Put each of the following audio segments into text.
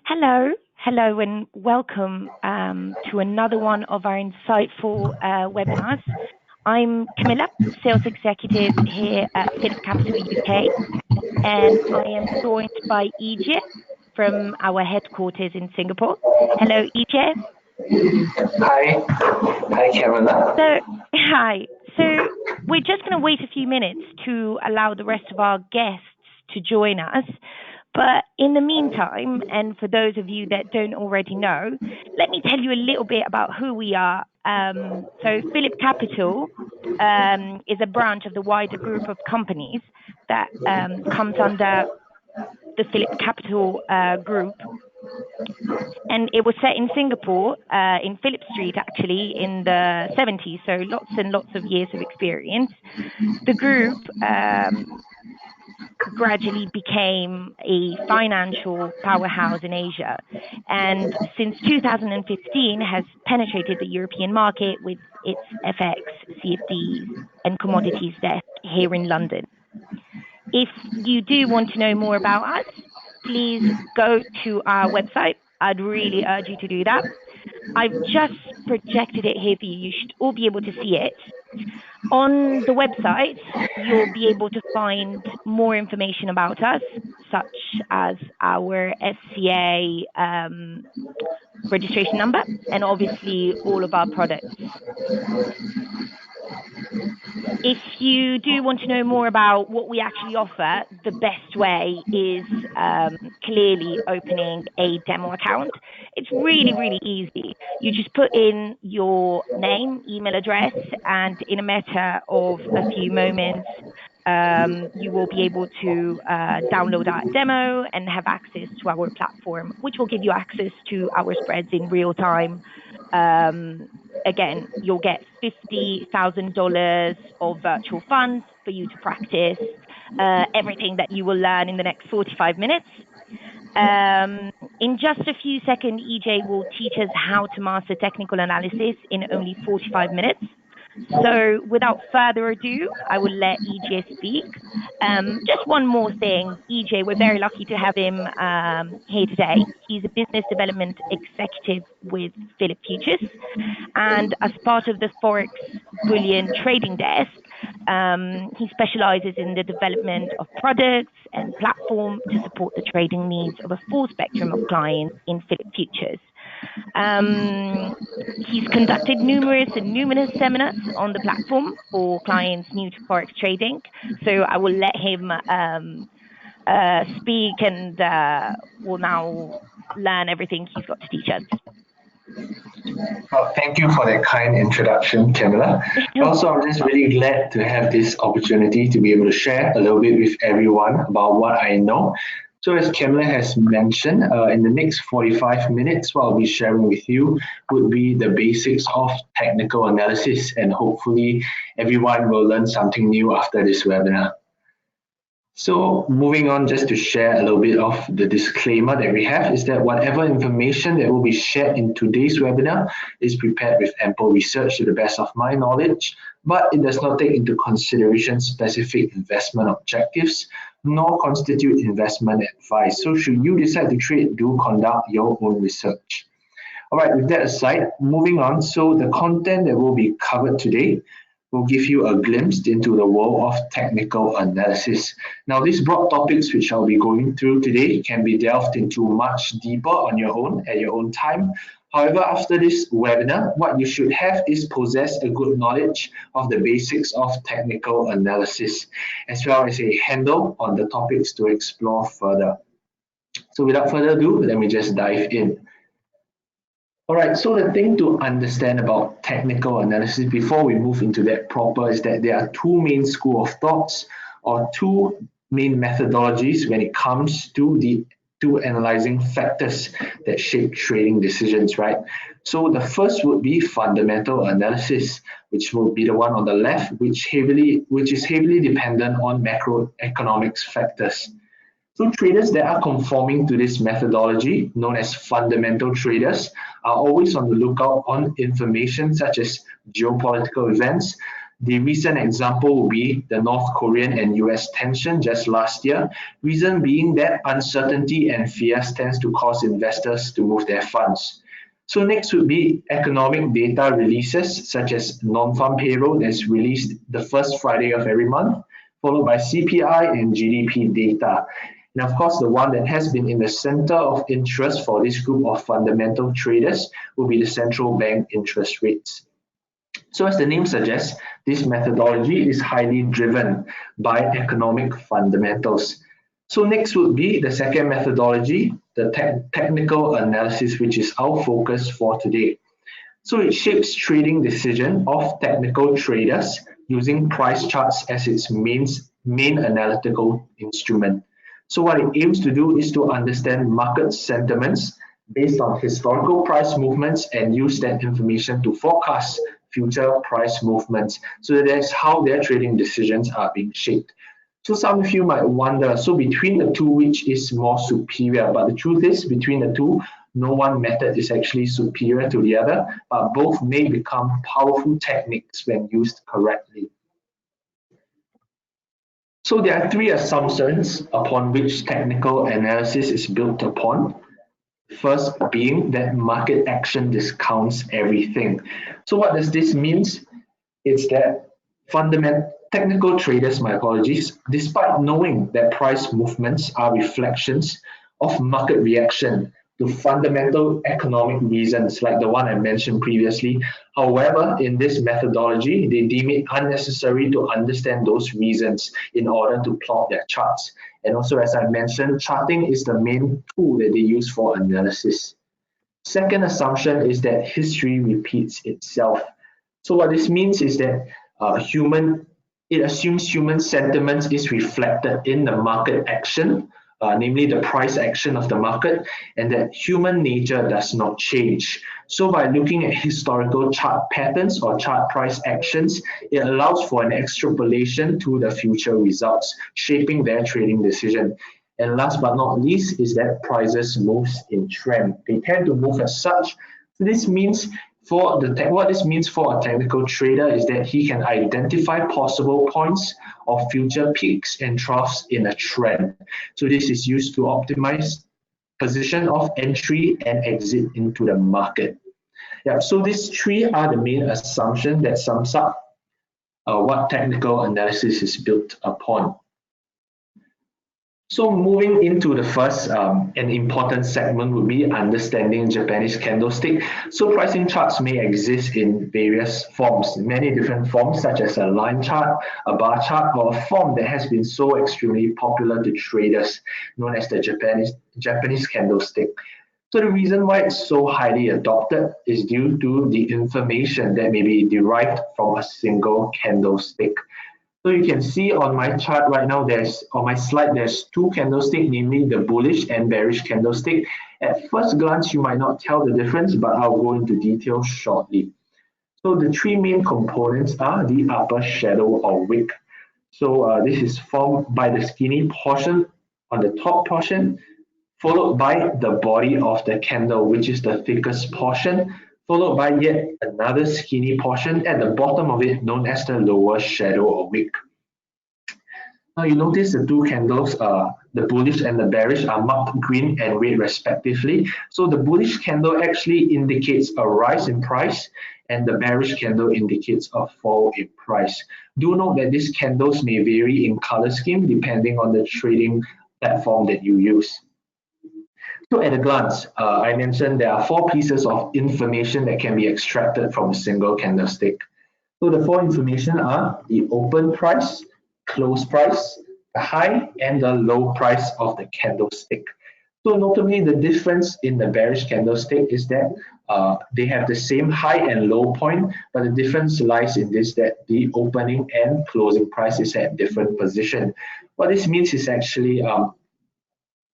Hello, and welcome to another one of our insightful webinars. I'm Camilla, Sales Executive here at PhillipCapital UK, and I am joined by EJ from our headquarters in Singapore. Hello, EJ. Hi, Camilla. Hi. So we're just going to wait a few minutes to allow the rest of our guests to join us. But in the meantime, and for those of you that don't already know, let me tell you a little bit about who we are. So PhillipCapital is a branch of the wider group of companies that comes under the PhillipCapital Group. And it was set in Singapore, in Phillip Street, actually, in the 70s, so lots and lots of years of experience. The group gradually became a financial powerhouse in Asia, and since 2015 has penetrated the European market with its FX, CFDs, and commodities desk here in London. If you do want to know more about us, please go to our website. I'd really urge you to do that. I've just projected it here for you. You should all be able to see it. On the website, you'll be able to find more information about us, such as our SCA registration number, and obviously all of our products. If you do want to know more about what we actually offer, the best way is clearly opening a demo account. It's really, really easy. You just put in your name, email address, and in a matter of a few moments, you will be able to download our demo and have access to our platform, which will give you access to our spreads in real time. Again, you'll get $50,000 of virtual funds for you to practice everything that you will learn in the next 45 minutes. In just a few seconds, EJ will teach us how to master technical analysis in only 45 minutes. So without further ado, I will let EJ speak. Just one more thing, EJ, we're very lucky to have him here today. He's a business development executive with Phillip Futures, and as part of the Forex Bullion trading desk, he specializes in the development of products and platform to support the trading needs of a full spectrum of clients in Phillip Futures. He's conducted numerous seminars on the platform for clients new to Forex trading. So I will let him speak, and we'll now learn everything he's got to teach us. Well, thank you for that kind introduction, Camilla. Also, I'm just really glad to have this opportunity to be able to share a little bit with everyone about what I know. So as Camilla has mentioned, in the next 45 minutes, what I'll be sharing with you would be the basics of technical analysis, and hopefully everyone will learn something new after this webinar. So moving on, just to share a little bit of the disclaimer that we have, is that whatever information that will be shared in today's webinar is prepared with ample research to the best of my knowledge, but it does not take into consideration specific investment objectives, nor constitute investment advice. So should you decide to trade, do conduct your own research. All right, with that aside, moving on. So the content that will be covered today will give you a glimpse into the world of technical analysis. Now, these broad topics which I'll be going through today can be delved into much deeper on your own, at your own time. However, after this webinar, what you should have is possess a good knowledge of the basics of technical analysis, as well as a handle on the topics to explore further. So without further ado, let me just dive in. All right, so the thing to understand about technical analysis before we move into that proper is that there are two main schools of thoughts, or two main methodologies when it comes to analyzing factors that shape trading decisions, right? So the first would be fundamental analysis, which will be the one on the left, which is heavily dependent on macroeconomics factors. So traders that are conforming to this methodology, known as fundamental traders, are always on the lookout on information such as geopolitical events, The recent example would be the North Korean and US tension just last year. Reason being that uncertainty and fears tends to cause investors to move their funds. So next would be economic data releases, such as non-farm payroll that's released the first Friday of every month, followed by CPI and GDP data. And of course, the one that has been in the center of interest for this group of fundamental traders will be the central bank interest rates. So as the name suggests, this methodology is highly driven by economic fundamentals. So next would be the second methodology, the technical analysis, which is our focus for today. So it shapes trading decision of technical traders using price charts as its main analytical instrument. So what it aims to do is to understand market sentiments based on historical price movements and use that information to forecast future price movements. So that's how their trading decisions are being shaped. So some of you might wonder, so between the two, which is more superior? But the truth is, between the two, no one method is actually superior to the other, but both may become powerful techniques when used correctly. So there are three assumptions upon which technical analysis is built upon. First being that market action discounts everything. So what does this mean? It's that technical traders, my apologies, despite knowing that price movements are reflections of market reaction to fundamental economic reasons like the one I mentioned previously. However, in this methodology, they deem it unnecessary to understand those reasons in order to plot their charts. And also, as I mentioned, charting is the main tool that they use for analysis. Second assumption is that history repeats itself. So what this means is that it assumes human sentiments is reflected in the market action, namely the price action of the market, and that human nature does not change. So by looking at historical chart patterns or chart price actions, it allows for an extrapolation to the future results, shaping their trading decision. And last but not least is that prices move in trend. They tend to move as such. So this means what this means for a technical trader is that he can identify possible points of future peaks and troughs in a trend. So this is used to optimize position of entry and exit into the market. Yeah, so these three are the main assumptions that sums up what technical analysis is built upon. So moving into the first and important segment would be understanding Japanese candlestick. So pricing charts may exist in various forms, many different forms such as a line chart, a bar chart, or a form that has been so extremely popular to traders, known as the Japanese candlestick. So the reason why it's so highly adopted is due to the information that may be derived from a single candlestick. So you can see on my chart right now, on my slide, there's two candlesticks, namely the bullish and bearish candlestick. At first glance, you might not tell the difference, but I'll go into detail shortly. So the three main components are the upper shadow or wick. So this is formed by the skinny portion on the top portion, followed by the body of the candle, which is the thickest portion, followed by yet another skinny portion at the bottom of it, known as the lower shadow or wick. Now you notice the two candles, the bullish and the bearish, are marked green and red respectively. So the bullish candle actually indicates a rise in price, and the bearish candle indicates a fall in price. Do note that these candles may vary in color scheme depending on the trading platform that you use. So at a glance, I mentioned there are four pieces of information that can be extracted from a single candlestick. So the four information are the open price, close price, the high, and the low price of the candlestick. So notably, the difference in the bearish candlestick is that they have the same high and low point, but the difference lies in this, that the opening and closing price is at different position. What this means is actually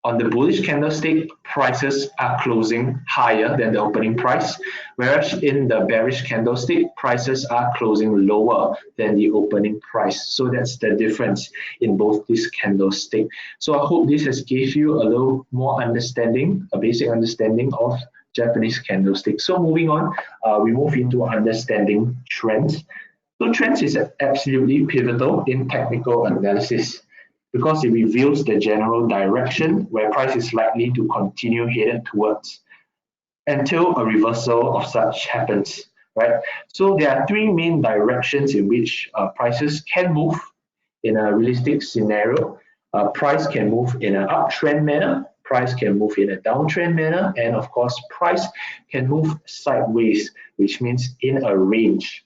on the bullish candlestick, prices are closing higher than the opening price, whereas in the bearish candlestick, prices are closing lower than the opening price. So that's the difference in both these candlesticks. So I hope this has gave you a little more understanding, a basic understanding of Japanese candlestick. So moving on, we move into understanding trends. So trends is absolutely pivotal in technical analysis because it reveals the general direction where price is likely to continue headed towards until a reversal of such happens, right? So there are three main directions in which prices can move in a realistic scenario. Price can move in an uptrend manner, price can move in a downtrend manner, and of course, price can move sideways, which means in a range.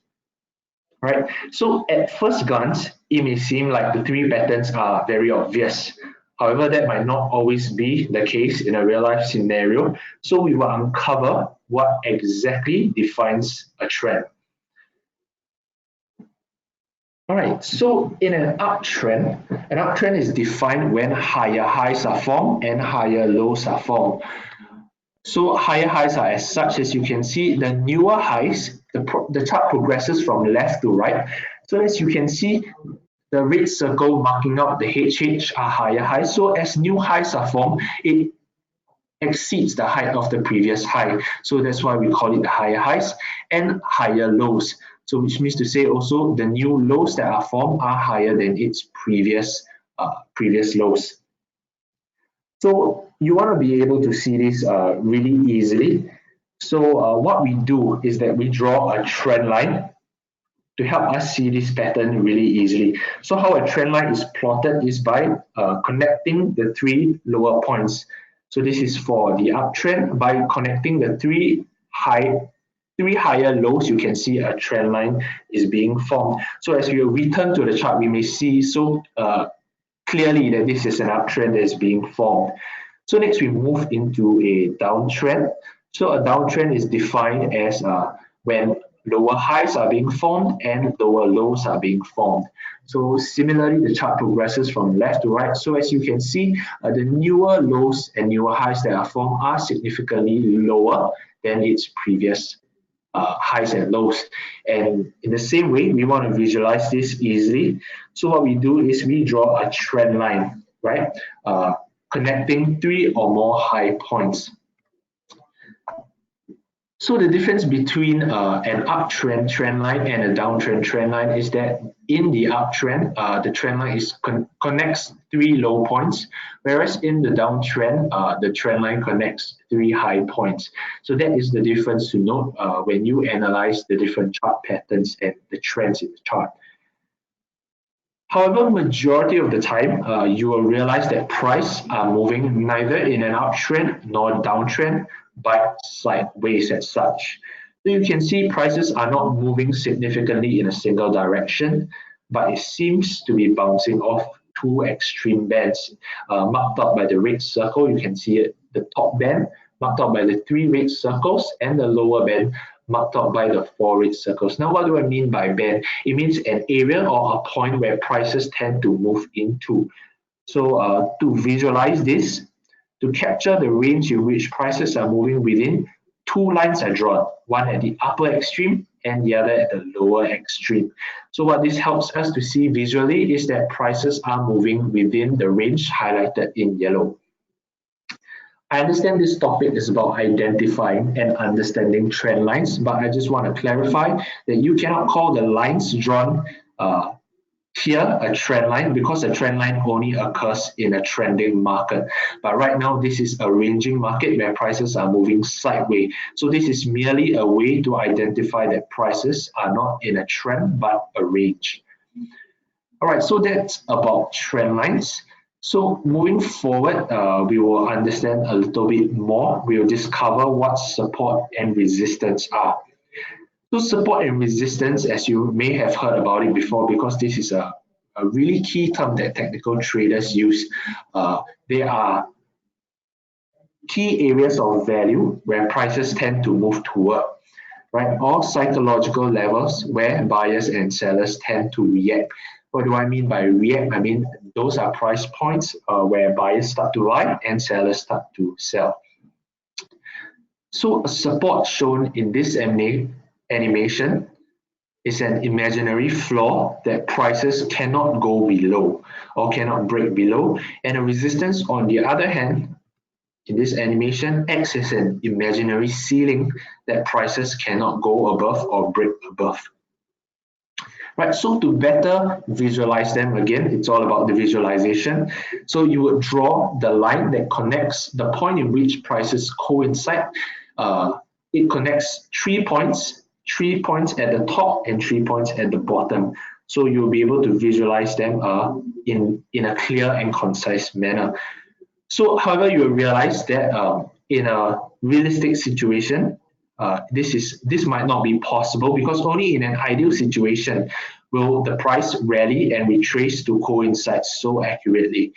Right. So at first glance, it may seem like the three patterns are very obvious. However, that might not always be the case in a real life scenario. So we will uncover what exactly defines a trend. All right, so in an uptrend is defined when higher highs are formed and higher lows are formed. So higher highs are as such as you can see the newer highs, the chart progresses from left to right. So as you can see, the red circle marking out the HH are higher highs. So as new highs are formed, it exceeds the height of the previous high. So that's why we call it the higher highs and higher lows. So which means to say also the new lows that are formed are higher than its previous lows. So you want to be able to see this really easily. So what we do is that we draw a trend line to help us see this pattern really easily. So how a trend line is plotted is by connecting the three lower points. So this is for the uptrend. By connecting the three higher lows, you can see a trend line is being formed. So as we return to the chart, we may see clearly that this is an uptrend that is being formed. So next we move into a downtrend. So a downtrend is defined as when lower highs are being formed and lower lows are being formed. So similarly, the chart progresses from left to right. So as you can see, the newer lows and newer highs that are formed are significantly lower than its previous highs and lows. And in the same way, we want to visualize this easily. So what we do is we draw a trend line, right? Connecting three or more high points. So the difference between an uptrend trend line and a downtrend trend line is that in the uptrend, the trend line connects three low points, whereas in the downtrend, the trend line connects three high points. So that is the difference to note when you analyze the different chart patterns and the trends in the chart. However, majority of the time, you will realize that price are moving neither in an uptrend nor downtrend, but sideways as such. So you can see prices are not moving significantly in a single direction, but it seems to be bouncing off two extreme bands marked out by the red circle. You can see it, the top band marked out by the three red circles and the lower band marked out by the four red circles. Now, what do I mean by band? It means an area or a point where prices tend to move into. So to visualize this, to capture the range in which prices are moving within, two lines are drawn, one at the upper extreme and the other at the lower extreme. So what this helps us to see visually is that prices are moving within the range highlighted in yellow. I understand this topic is about identifying and understanding trend lines, but I just want to clarify that you cannot call the lines drawn here a trend line because a trend line only occurs in a trending market. But right now, this is a ranging market where prices are moving sideways. So this is merely a way to identify that prices are not in a trend, but a range. All right, so that's about trend lines. So moving forward, we will understand a little bit more. We will discover what support and resistance are. So support and resistance, as you may have heard about it before, because this is a really key term that technical traders use. They are key areas of value where prices tend to move toward, right? Or psychological levels where buyers and sellers tend to react. What do I mean by react? I mean, those are price points where buyers start to buy and sellers start to sell. So a support shown in this animation is an imaginary floor that prices cannot go below or cannot break below, and a resistance, on the other hand, in this animation acts as an imaginary ceiling that prices cannot go above or break above. right? So to better visualize them, again, it's all about the visualization. So you would draw the line that connects the point in which prices coincide. It connects 3 points, 3 points at the top and 3 points at the bottom. So you'll be able to visualize them in a clear and concise manner. So, however, you will realize that in a realistic situation, this might not be possible, because only in an ideal situation will the price rally and retrace to coincide so accurately.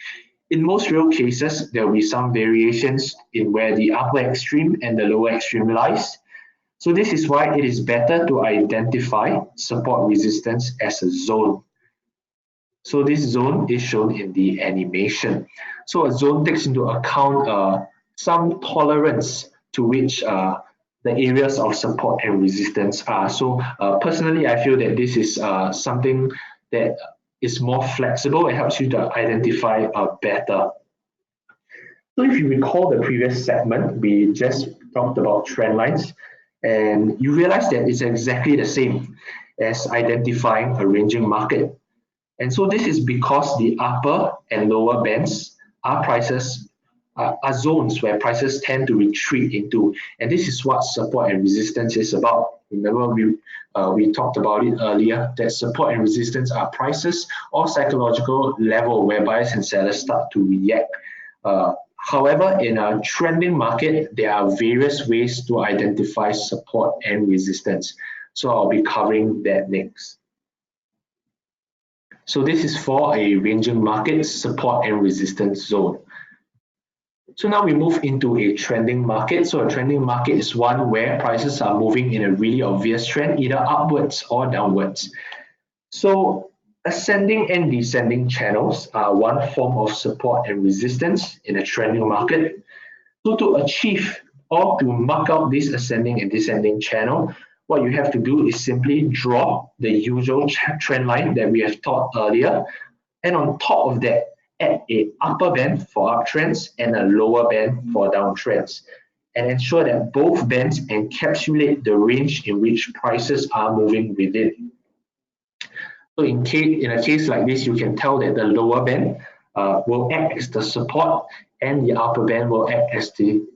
In most real cases, there will be some variations in where the upper extreme and the lower extreme lies. So this is why it is better to identify support resistance as a zone. So this zone is shown in the animation. So a zone takes into account some tolerance to which the areas of support and resistance are. So personally, I feel that this is something that is more flexible. It helps you to identify better. So if you recall the previous segment, we just talked about trend lines, and you realize that it's exactly the same as identifying a ranging market. And so this is because the upper and lower bands are zones where prices tend to retreat into, and this is what support and resistance is about. Remember, we talked about it earlier, that support and resistance are prices or psychological level where buyers and sellers start to react. However, in a trending market, there are various ways to identify support and resistance. So I'll be covering that next. So this is for a ranging market support and resistance zone. So now we move into a trending market. So a trending market is one where prices are moving in a really obvious trend, either upwards or downwards. So ascending and descending channels are one form of support and resistance in a trending market. So to achieve or to mark out this ascending and descending channel, what you have to do is simply draw the usual trend line that we have taught earlier, and on top of that, add an upper band for uptrends and a lower band for downtrends, and ensure that both bands encapsulate the range in which prices are moving within. So in a case like this, you can tell that the lower band will act as the support and the upper band will act as the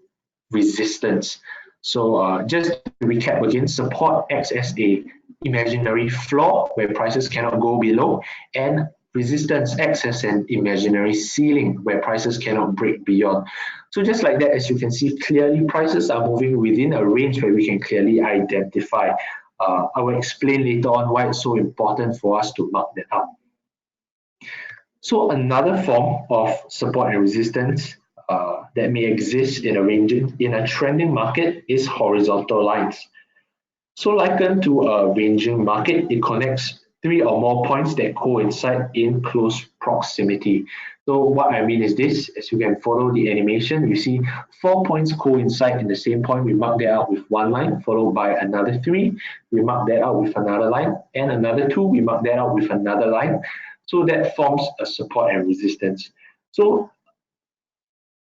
resistance. So just to recap again, support acts as a imaginary floor where prices cannot go below, and resistance acts as an imaginary ceiling where prices cannot break beyond. So just like that, as you can see clearly, prices are moving within a range where we can clearly identify. I will explain later on why it's so important for us to mark that up. So another form of support and resistance that may exist in a trending market is horizontal lines. So likened to a ranging market, it connects 3 or more points that coincide in close proximity. So what I mean is this: as you can follow the animation, you see 4 points coincide in the same point. We mark that out with one line, followed by another 3. We mark that out with another line, and another 2. We mark that out with another line. So that forms a support and resistance. So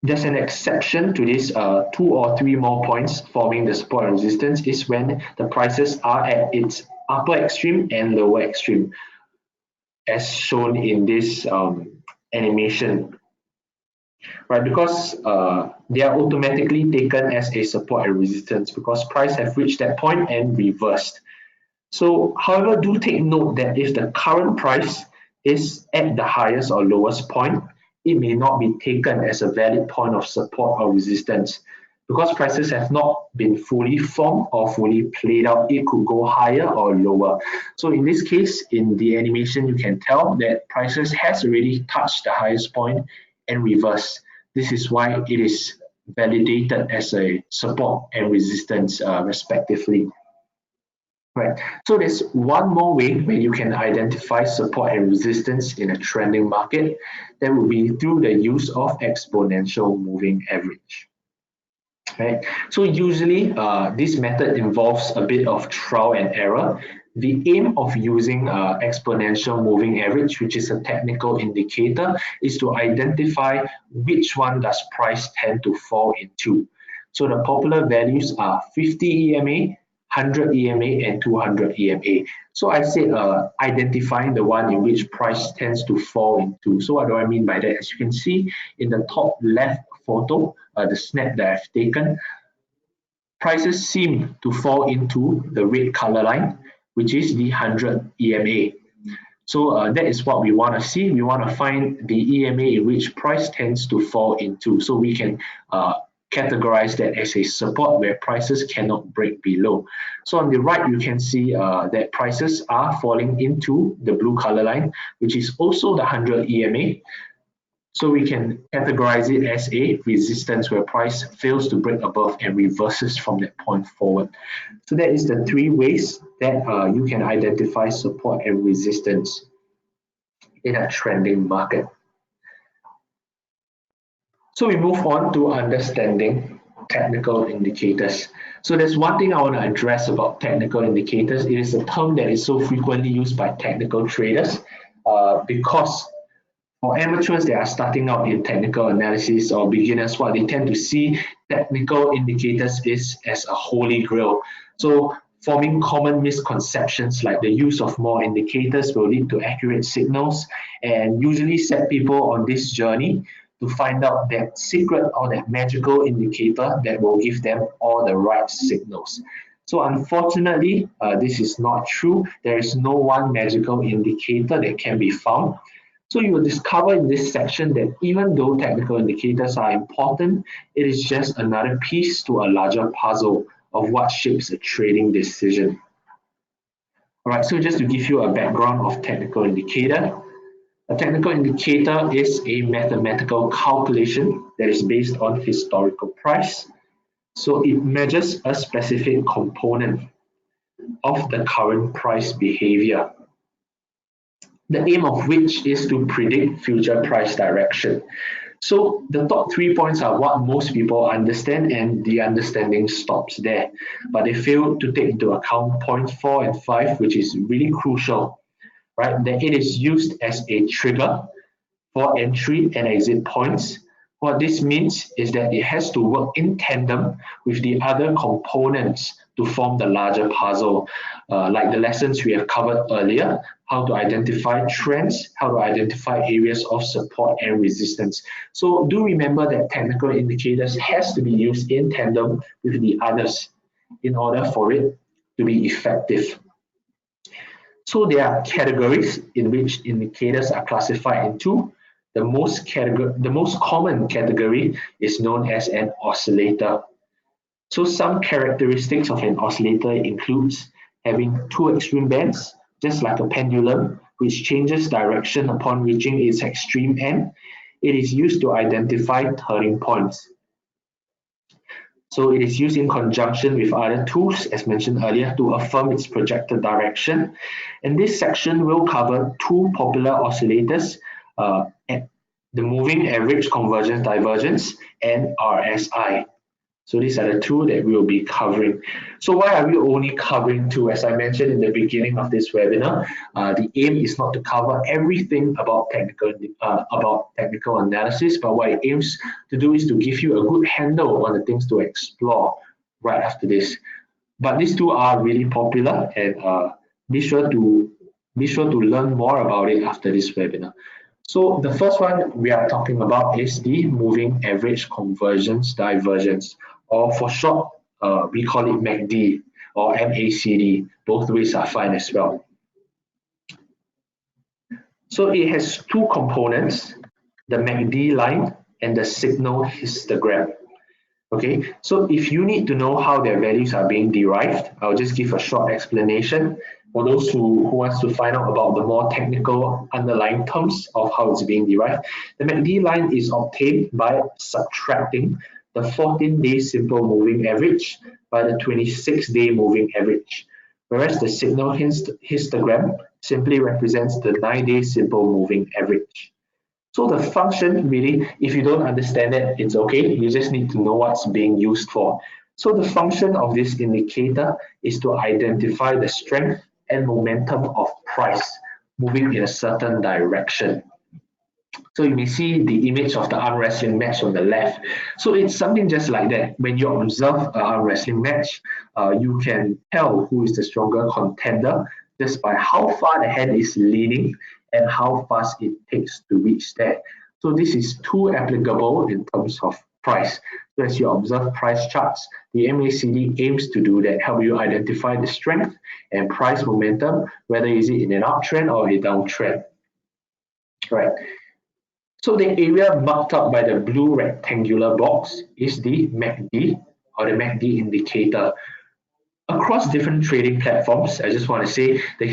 there's an exception to this 2 or 3 more points forming the support and resistance is when the prices are at its upper extreme and lower extreme, as shown in this animation, right? Because they are automatically taken as a support and resistance because price have reached that point and reversed. So, however, do take note that if the current price is at the highest or lowest point, it may not be taken as a valid point of support or resistance because prices have not been fully formed or fully played out. It could go higher or lower. So in this case, in the animation, you can tell that prices has already touched the highest point and reversed. This is why it is validated as a support and resistance respectively. Right. So there's one more way where you can identify support and resistance in a trending market. That would be through the use of exponential moving average. Right. So usually this method involves a bit of trial and error. The aim of using exponential moving average, which is a technical indicator, is to identify which one does price tend to fall into. So the popular values are 50 EMA, 100 EMA and 200 EMA. So I said identifying the one in which price tends to fall into. So what do I mean by that? As you can see in the top left photo, the snap that I've taken, prices seem to fall into the red color line, which is the 100 EMA. So that is what we want to see. We want to find the EMA in which price tends to fall into. So we can categorize that as a support where prices cannot break below. So on the right, you can see that prices are falling into the blue color line, which is also the 100 EMA. So we can categorize it as a resistance where price fails to break above and reverses from that point forward. So that is the three ways that you can identify support and resistance in a trending market. So we move on to understanding technical indicators. So there's one thing I want to address about technical indicators. It is a term that is so frequently used by technical traders because for amateurs that are starting out in technical analysis or beginners, what they tend to see technical indicators is as a holy grail. So forming common misconceptions like the use of more indicators will lead to accurate signals and usually set people on this journey to find out that secret or that magical indicator that will give them all the right signals. So unfortunately, this is not true. There is no one magical indicator that can be found. So you will discover in this section that even though technical indicators are important, it is just another piece to a larger puzzle of what shapes a trading decision. All right, so just to give you a background of technical indicator, a technical indicator is a mathematical calculation that is based on historical price. So it measures a specific component of the current price behavior, the aim of which is to predict future price direction. So the top 3 points are what most people understand, and the understanding stops there. But they fail to take into account points 4 and 5, which is really crucial, right? That it is used as a trigger for entry and exit points. What this means is that it has to work in tandem with the other components to form the larger puzzle, like the lessons we have covered earlier, how to identify trends, how to identify areas of support and resistance. So do remember that technical indicators has to be used in tandem with the others in order for it to be effective. So there are categories in which indicators are classified into. The most common category is known as an oscillator. So some characteristics of an oscillator includes having two extreme bands, just like a pendulum, which changes direction upon reaching its extreme end. It is used to identify turning points. So it is used in conjunction with other tools, as mentioned earlier, to affirm its projected direction. And this section will cover two popular oscillators, the moving average convergence divergence and RSI. So these are the two that we will be covering. So why are we only covering two? As I mentioned in the beginning of this webinar, the aim is not to cover everything about technical analysis, but what it aims to do is to give you a good handle on the things to explore right after this. But these two are really popular, and be sure to learn more about it after this webinar. So the first one we are talking about is the moving average convergence divergence, or for short, we call it MACD or MACD. Both ways are fine as well. So it has two components, the MACD line and the signal histogram. Okay, so if you need to know how their values are being derived, I'll just give a short explanation. For those who wants to find out about the more technical underlying terms of how it's being derived, the MACD line is obtained by subtracting the 14-day simple moving average by the 26-day moving average, whereas the signal histogram simply represents the 9-day simple moving average. So the function really, if you don't understand it, it's okay. You just need to know what's being used for. So the function of this indicator is to identify the strength and momentum of price moving in a certain direction. So you may see the image of the arm wrestling match on the left. So it's something just like that. When you observe an arm wrestling match, you can tell who is the stronger contender just by how far the hand is leaning and how fast it takes to reach there. So this is too applicable in terms of price. So as you observe price charts, the MACD aims to do that, help you identify the strength and price momentum, whether is it in an uptrend or a downtrend. Right. So the area marked up by the blue rectangular box is the MACD or the MACD indicator. Across different trading platforms, I just want to say the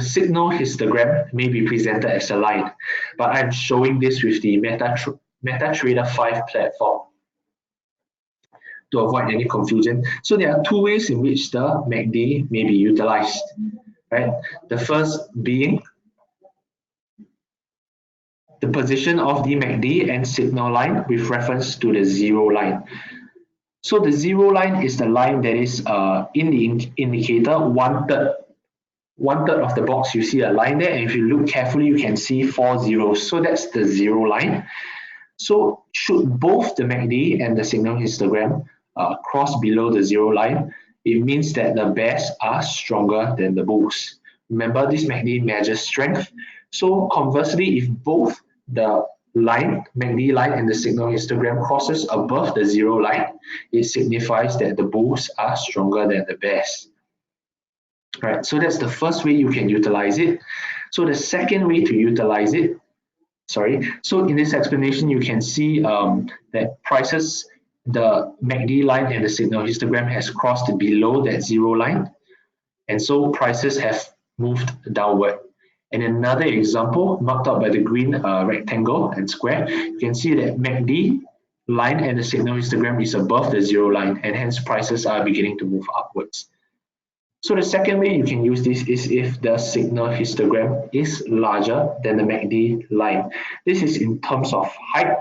signal histogram may be presented as a line, but I'm showing this with the MetaTrader 5 platform to avoid any confusion. So there are two ways in which the MACD may be utilized, right? The first being the position of the MACD and signal line with reference to the zero line. So the zero line is the line that is in the indicator one third of the box. You see a line there, and if you look carefully, you can see 4 zeros. So that's the zero line. So should both the MACD and the signal histogram cross below the zero line, it means that the bears are stronger than the bulls. Remember, this MACD measures strength. So conversely, if both the MACD line and the signal histogram crosses above the zero line, it signifies that the bulls are stronger than the bears. Right, so that's the first way you can utilize it. So the second way to utilize it, so in this explanation, you can see that prices, the MACD line and the signal histogram has crossed below that zero line, and so prices have moved downward. And another example marked out by the green rectangle and square, you can see that MACD line and the signal histogram is above the zero line, and hence prices are beginning to move upwards. So the second way you can use this is if the signal histogram is larger than the MACD line. This is in terms of height.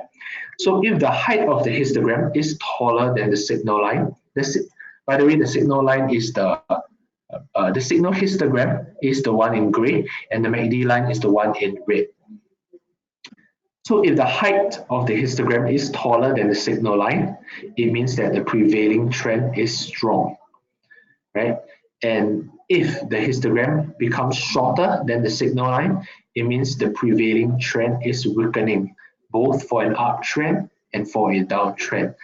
So if the height of the histogram is taller than the signal line, by the way, the signal line is the signal histogram is the one in gray, and the MACD line is the one in red. So if the height of the histogram is taller than the signal line, it means that the prevailing trend is strong, right? And if the histogram becomes shorter than the signal line, it means the prevailing trend is weakening, both for an uptrend and for a downtrend.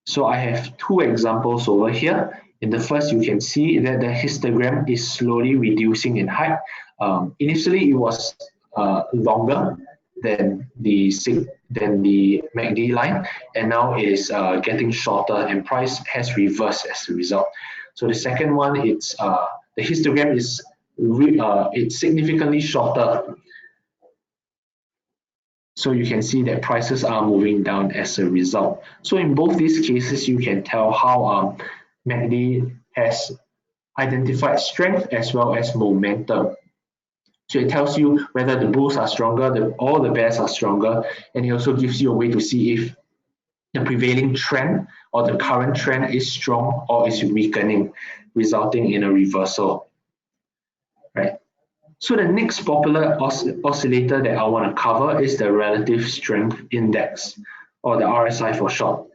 So I have two examples over here. In the first, you can see that the histogram is slowly reducing in height. Initially, it was longer than the MACD line, and now it is getting shorter, and price has reversed as a result. So the second one, it's the histogram is it's significantly shorter. So you can see that prices are moving down as a result. So in both these cases, you can tell how MACD has identified strength as well as momentum. So it tells you whether the bulls are stronger or the bears are stronger, and it also gives you a way to see if the prevailing trend or the current trend is strong or is weakening, resulting in a reversal. Right. So the next popular oscillator that I want to cover is the Relative Strength Index, or the RSI for short.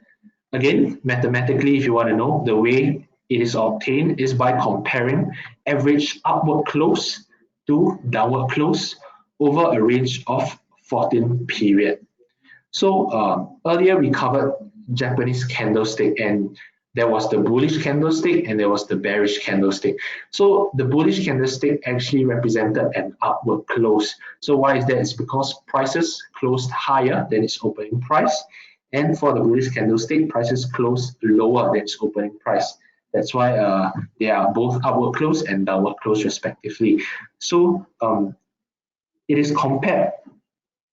Again, mathematically, if you want to know, the way it is obtained is by comparing average upward close to downward close over a range of 14 period. So earlier we covered Japanese candlestick, and there was the bullish candlestick and there was the bearish candlestick. So the bullish candlestick actually represented an upward close. So why is that? It's because prices closed higher than its opening price, and for the bullish candlestick, prices closed lower than its opening price. That's why they are both upward close and downward close respectively. So it is compared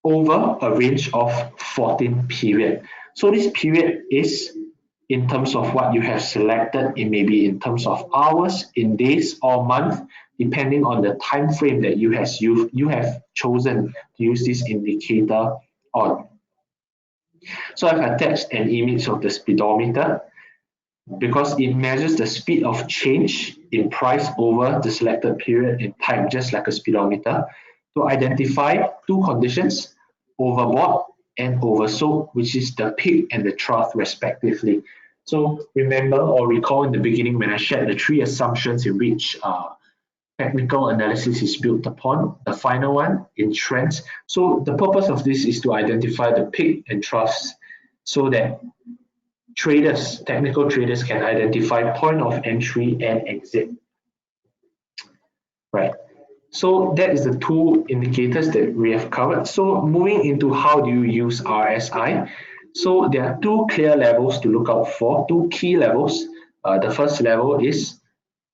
over a range of 14 period. So this period is in terms of what you have selected. It may be in terms of hours, in days, or month, depending on the time frame that you have chosen to use this indicator on. So I've attached an image of the speedometer because it measures the speed of change in price over the selected period in time, just like a speedometer, to identify two conditions: overbought and oversold, which is the peak and the trough respectively. So remember or recall in the beginning when I shared the three assumptions in which technical analysis is built upon, the final one in trends. So the purpose of this is to identify the peak and troughs so that traders, technical traders, can identify point of entry and exit. Right. So that is the two indicators that we have covered. So moving into how do you use RSI? So there are two clear levels to look out for, two key levels. The first level is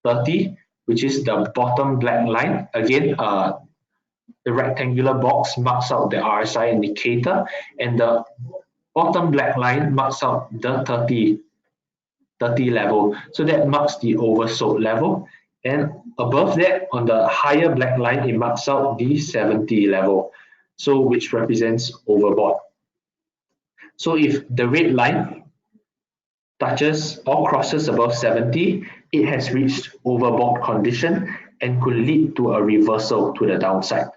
30, which is the bottom black line. Again, the rectangular box marks out the RSI indicator, and the bottom black line marks out the 30 level. So that marks the oversold level. And above that, on the higher black line, it marks out the 70 level, so which represents overbought. So if the red line touches or crosses above 70, it has reached overbought condition and could lead to a reversal to the downside.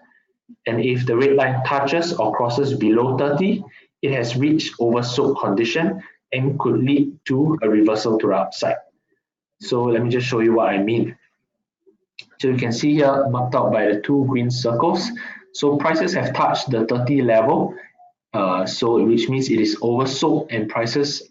And if the red line touches or crosses below 30, it has reached oversold condition and could lead to a reversal to the upside. So let me just show you what I mean. So you can see here marked out by the two green circles. So prices have touched the 30 level, so which means it is oversold and prices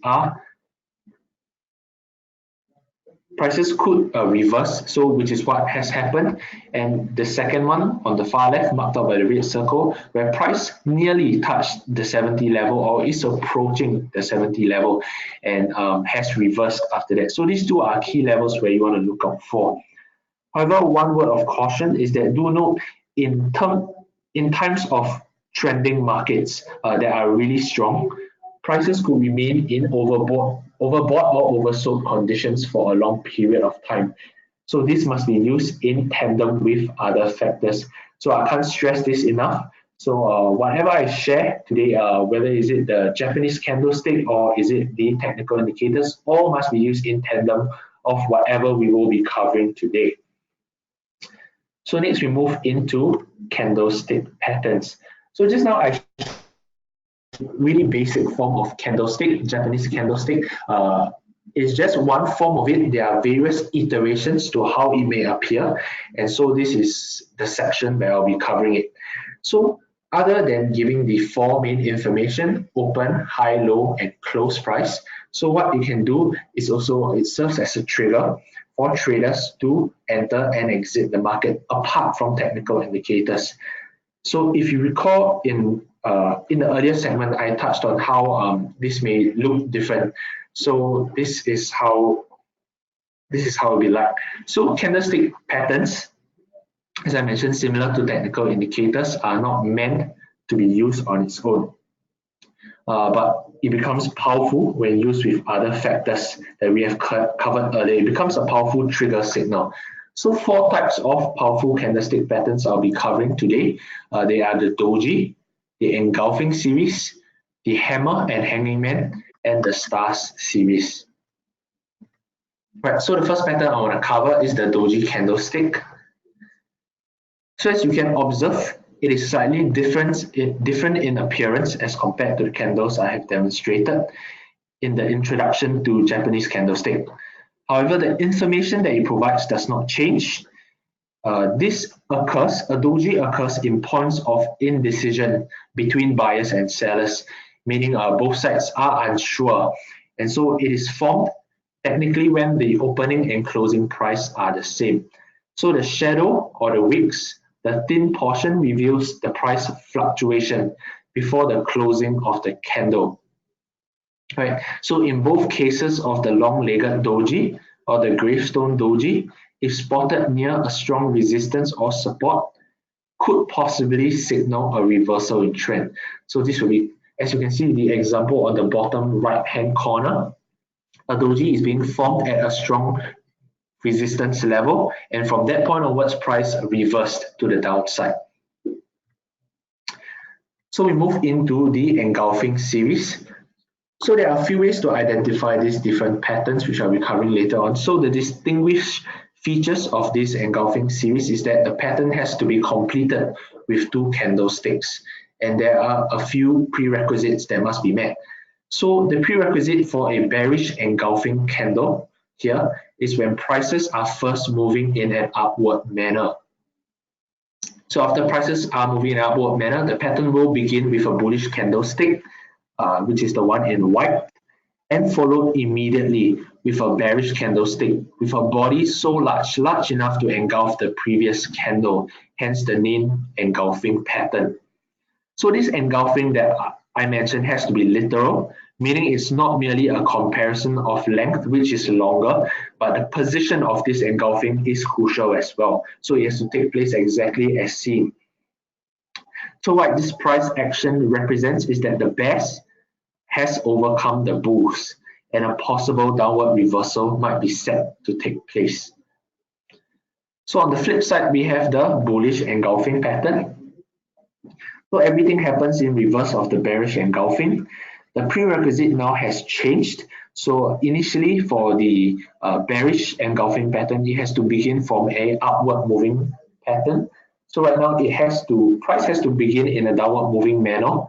could reverse, so which is what has happened. And the second one on the far left marked out by the red circle, where price nearly touched the 70 level or is approaching the 70 level and has reversed after that. So these two are key levels where you want to look out for. However, one word of caution is that do note in times of trending markets that are really strong, prices could remain in overbought or oversold conditions for a long period of time. So this must be used in tandem with other factors. So I can't stress this enough. So whatever I share today, whether is it the Japanese candlestick or is it the technical indicators, all must be used in tandem of whatever we will be covering today. So next we move into candlestick patterns. So just now I really basic form of candlestick, Japanese candlestick. Is just one form of it. There are various iterations to how it may appear. And so this is the section where I'll be covering it. So other than giving the four main information, open, high, low, and close price. So what you can do is also, it serves as a trigger for traders to enter and exit the market apart from technical indicators. So if you recall in the earlier segment, I touched on how this may look different. So this is how it'll be like. So candlestick patterns, as I mentioned, similar to technical indicators, are not meant to be used on its own. But it becomes powerful when used with other factors that we have covered earlier. It becomes a powerful trigger signal. So four types of powerful candlestick patterns I'll be covering today. They are the Doji, the Engulfing Series, the Hammer and Hanging Man, and the Stars series. Right, so the first pattern I want to cover is the Doji Candlestick. So as you can observe, it is slightly different in appearance as compared to the candles I have demonstrated in the introduction to Japanese candlestick. However, the information that it provides does not change. A doji occurs in points of indecision between buyers and sellers, meaning both sides are unsure. And so it is formed technically when the opening and closing price are the same. So the shadow or the wicks, the thin portion reveals the price fluctuation before the closing of the candle. Right. So in both cases of the long-legged doji or the gravestone doji, if spotted near a strong resistance or support, could possibly signal a reversal in trend. So this will be, as you can see, the example on the bottom right-hand corner. A doji is being formed at a strong resistance level, and from that point onwards, price reversed to the downside. So we move into the Engulfing Series. So there are a few ways to identify these different patterns, which I'll be covering later on. So the distinguished features of this Engulfing Series is that the pattern has to be completed with two candlesticks. and there are a few prerequisites that must be met. So the prerequisite for a bearish engulfing candle here is when prices are first moving in an upward manner. So after prices are moving in an upward manner, the pattern will begin with a bullish candlestick, which is the one in white, and followed immediately with a bearish candlestick with a body so large enough to engulf the previous candle, hence the name engulfing pattern. So this engulfing that I mentioned has to be literal, meaning it's not merely a comparison of length, which is longer, but the position of this engulfing is crucial as well. So it has to take place exactly as seen. So what this price action represents is that the bears has overcome the bulls, and a possible downward reversal might be set to take place. So on the flip side, we have the bullish engulfing pattern. So everything happens in reverse of the bearish engulfing. The prerequisite now has changed. So initially for the bearish engulfing pattern, it has to begin from a upward moving pattern. So right now price has to begin in a downward moving manner,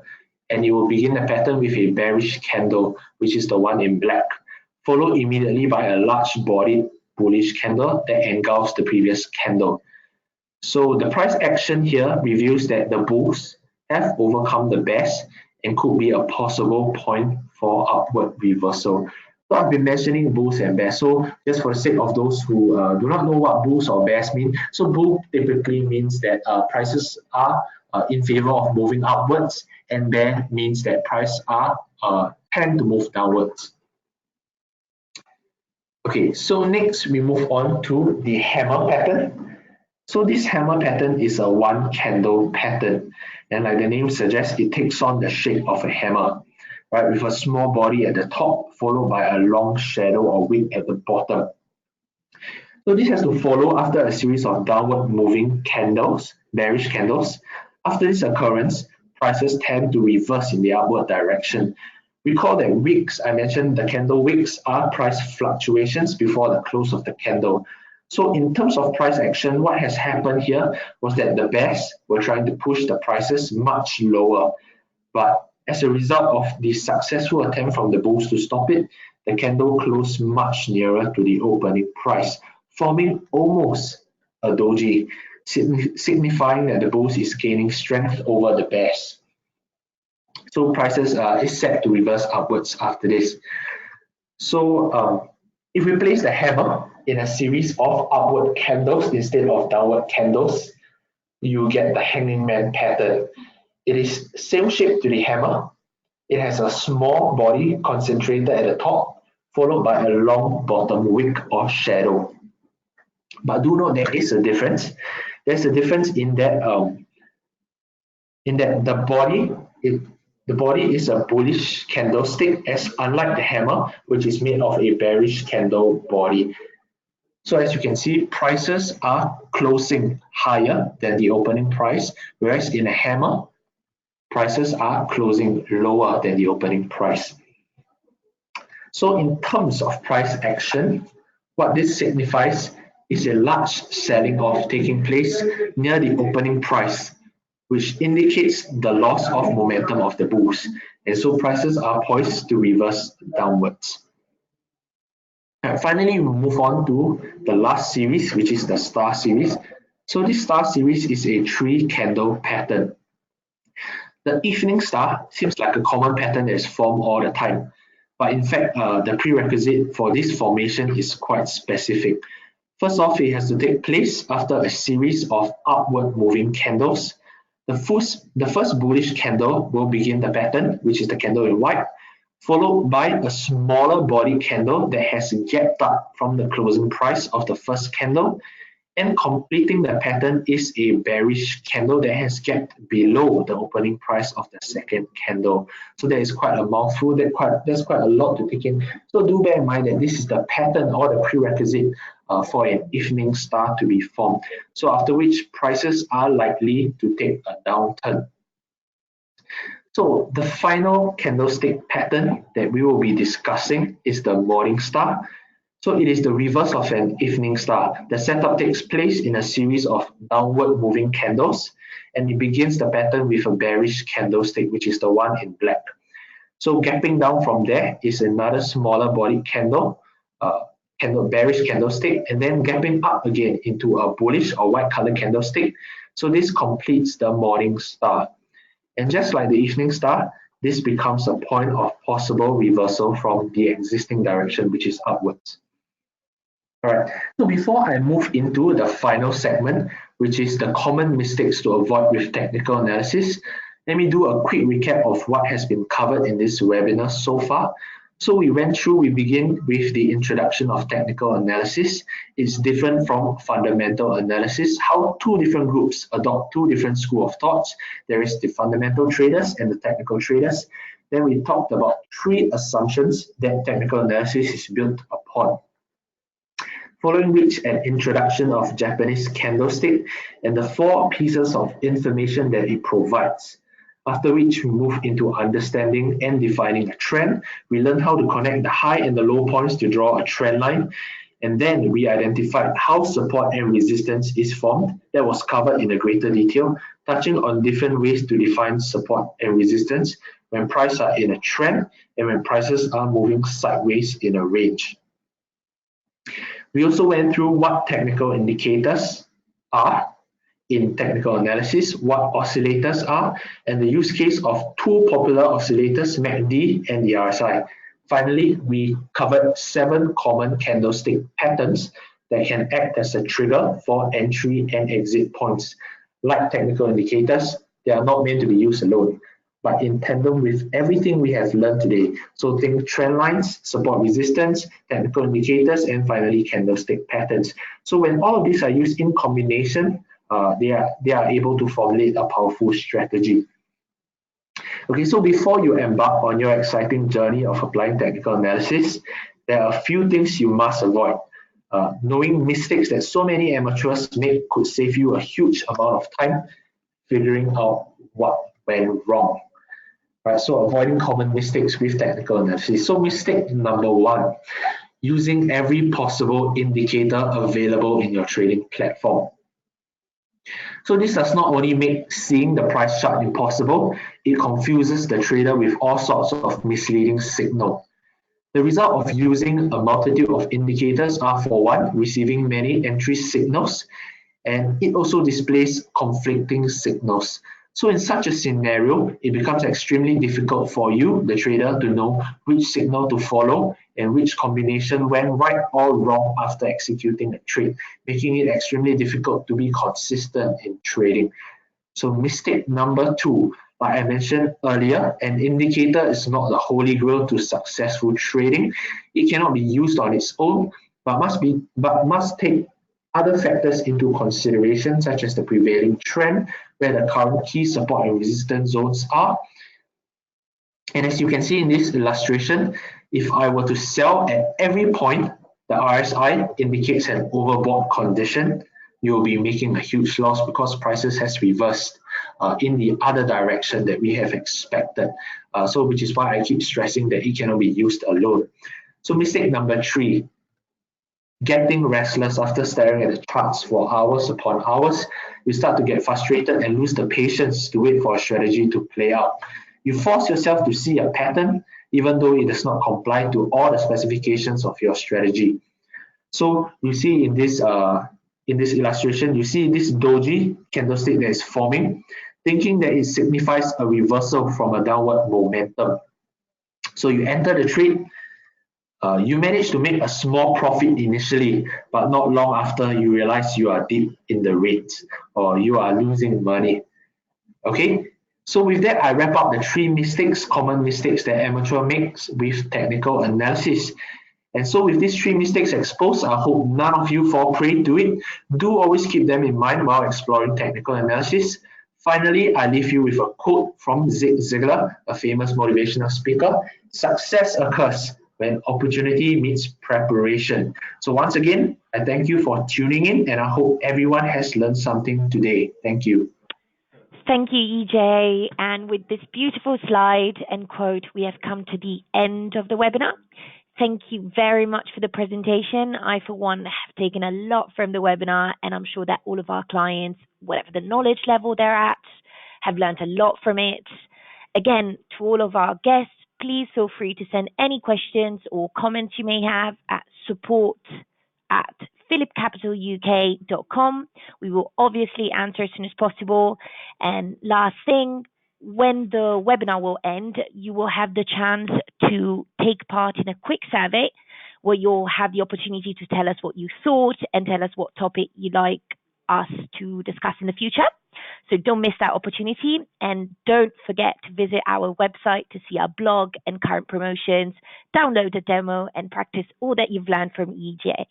and it will begin the pattern with a bearish candle, which is the one in black, followed immediately by a large bodied bullish candle that engulfs the previous candle. So the price action here reveals that the bulls have overcome the bears and could be a possible point for upward reversal. So I've been mentioning bulls and bears. So just for the sake of those who do not know what bulls or bears mean, so bull typically means that prices are in favor of moving upwards, and bear means that prices are tend to move downwards. Okay, so next we move on to the hammer pattern. So this hammer pattern is a one candle pattern, and like the name suggests, it takes on the shape of a hammer, right, with a small body at the top followed by a long shadow or wick at the bottom. So this has to follow after a series of downward moving candles, bearish candles. After this occurrence, prices tend to reverse in the upward direction. Recall that wicks, I mentioned the candle wicks are price fluctuations before the close of the candle. So in terms of price action, what has happened here was that the bears were trying to push the prices much lower. But as a result of the successful attempt from the bulls to stop it, the candle closed much nearer to the opening price, forming almost a doji, signifying that the bulls is gaining strength over the bears. So prices is set to reverse upwards after this. So if we place the hammer in a series of upward candles instead of downward candles, you get the hanging man pattern. It is same shape to the hammer. It has a small body concentrated at the top, followed by a long bottom wick or shadow. But do note there is a difference. There's a difference in that the body is a bullish candlestick, as unlike the hammer, which is made of a bearish candle body. So as you can see, prices are closing higher than the opening price, whereas in a hammer, prices are closing lower than the opening price. So in terms of price action, what this signifies is a large selling off taking place near the opening price, which indicates the loss of momentum of the bulls. And so prices are poised to reverse downwards. And finally, we move on to the last series, which is the star series. So this star series is a 3-candle pattern. The evening star seems like a common pattern that is formed all the time. But in fact, the prerequisite for this formation is quite specific. First off, it has to take place after a series of upward moving candles. The first bullish candle will begin the pattern, which is the candle in white, followed by a smaller body candle that has gapped up from the closing price of the first candle, and completing the pattern is a bearish candle that has gapped below the opening price of the second candle. So there is quite a mouthful, there's quite a lot to take in. So do bear in mind that this is the pattern or the prerequisite for an evening star to be formed. So after which prices are likely to take a downturn. So the final candlestick pattern that we will be discussing is the morning star. So it is the reverse of an evening star. The setup takes place in a series of downward moving candles, and it begins the pattern with a bearish candlestick, which is the one in black. So gapping down from there is another smaller body bearish candlestick, and then gapping up again into a bullish or white color candlestick. So this completes the morning star. And just like the evening star, this becomes a point of possible reversal from the existing direction, which is upwards. All right, so before I move into the final segment, which is the common mistakes to avoid with technical analysis, let me do a quick recap of what has been covered in this webinar so far. So we begin with the introduction of technical analysis. It's different from fundamental analysis, how two different groups adopt two different school of thoughts. There is the fundamental traders and the technical traders. Then we talked about three assumptions that technical analysis is built upon. Following which, an introduction of Japanese candlestick and the 4 pieces of information that it provides. After which, we move into understanding and defining a trend. We learn how to connect the high and the low points to draw a trend line. And then we identified how support and resistance is formed. That was covered in a greater detail, touching on different ways to define support and resistance when prices are in a trend and when prices are moving sideways in a range. We also went through what technical indicators are in technical analysis, what oscillators are, and the use case of 2 popular oscillators, MACD and the RSI. Finally, we covered 7 common candlestick patterns that can act as a trigger for entry and exit points. Like technical indicators, they are not meant to be used alone, but in tandem with everything we have learned today. So think trend lines, support resistance, technical indicators, and finally candlestick patterns. So when all of these are used in combination, they are able to formulate a powerful strategy. Okay, so before you embark on your exciting journey of applying technical analysis, there are a few things you must avoid. Knowing mistakes that so many amateurs make could save you a huge amount of time figuring out what went wrong. Right, so avoiding common mistakes with technical analysis. So mistake number 1, using every possible indicator available in your trading platform. So this does not only make seeing the price chart impossible, it confuses the trader with all sorts of misleading signals. The result of using a multitude of indicators are, for one, receiving many entry signals, and it also displays conflicting signals. So in such a scenario, it becomes extremely difficult for you, the trader, to know which signal to follow and which combination went right or wrong after executing the trade, making it extremely difficult to be consistent in trading. So mistake number 2, like I mentioned earlier, an indicator is not the holy grail to successful trading. It cannot be used on its own, but must take other factors into consideration, such as the prevailing trend, where the current key support and resistance zones are. And as you can see in this illustration, if I were to sell at every point, the RSI indicates an overbought condition. You will be making a huge loss because prices has reversed in the other direction that we have expected. So which is why I keep stressing that it cannot be used alone. So mistake number 3, getting restless after staring at the charts for hours upon hours. You start to get frustrated and lose the patience to wait for a strategy to play out. You force yourself to see a pattern, even though it does not comply to all the specifications of your strategy. So you see in this illustration, you see this doji candlestick that is forming, thinking that it signifies a reversal from a downward momentum. So you enter the trade. You manage to make a small profit initially, but not long after you realize you are deep in the red or you are losing money. Okay, so with that, I wrap up the 3 common mistakes that amateur makes with technical analysis. And so with these 3 mistakes exposed, I hope none of you fall prey to it. Do always keep them in mind while exploring technical analysis. Finally, I leave you with a quote from Zig Ziglar, a famous motivational speaker. Success occurs when opportunity meets preparation. So once again, I thank you for tuning in, and I hope everyone has learned something today. Thank you. Thank you, EJ. And with this beautiful slide and quote, we have come to the end of the webinar. thank you very much for the presentation. I, for one, have taken a lot from the webinar, and I'm sure that all of our clients, whatever the knowledge level they're at, have learned a lot from it. Again, to all of our guests, please feel free to send any questions or comments you may have at support@phillipcapitaluk.com. We will obviously answer as soon as possible. And last thing, when the webinar will end, you will have the chance to take part in a quick survey where you'll have the opportunity to tell us what you thought and tell us what topic you'd like us to discuss in the future. So don't miss that opportunity, and don't forget to visit our website to see our blog and current promotions, download the demo, and practice all that you've learned from EJ.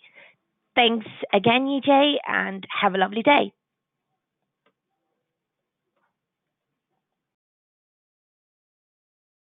Thanks again, EJ, and have a lovely day.